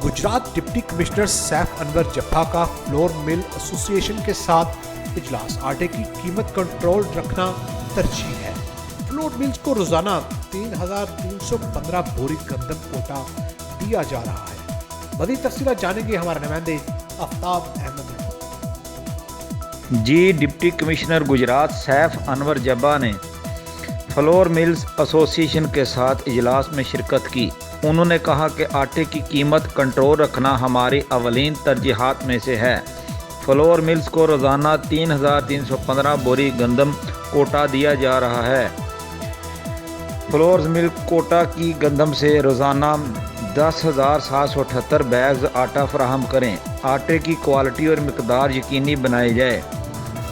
Gujarat deputy commissioner Saif Anwar जब्बा का flour mill association के साथ इजलास। आटे की कीमत कंट्रोल रखना तरजीह है। फ्लोर मिल्स को रोजाना 3,315 बोरी गंदम कोटा दिया जा रहा है। मज़ीद तफसीलात जानेंगे हमारे नुमाइंदे आफ्ताब अहमद। जी, डिप्टी कमिश्नर गुजरात सैफ अनवर जब्बा ने फ्लोर मिल्स एसोसिएशन के साथ इजलास में शिरकत की। उन्होंने कहा कि आटे की कीमत कंट्रोल रखना हमारी अवलीन तरजीहात में से है। फ्लोर मिल्स को रोज़ाना 3,315 बोरी गंदम कोटा दिया जा रहा है। फ्लोर मिल कोटा की गंदम से रोज़ाना 10,778 बैग्स आटा फराहम करें। आटे की क्वालिटी और मिकदार यकीनी बनाई जाए।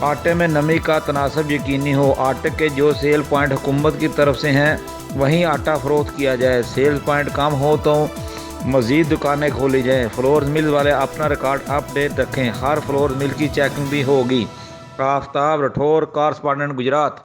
आटे में नमी का तनासब यकीनी हो। आटे के जो सेल पॉइंट हुकूमत की तरफ से हैं वहीं आटा फ़रोख्त किया जाए। सेल पॉइंट कम हो तो मज़ीद दुकानें खोली जाएँ। फ्लोर मिल वाले अपना रिकॉर्ड अपडेट रखें। हर फ्लोर मिल की चेकिंग भी होगी। आफ्ताब राठौर, कॉरस्पॉन्डेंट गुजरात।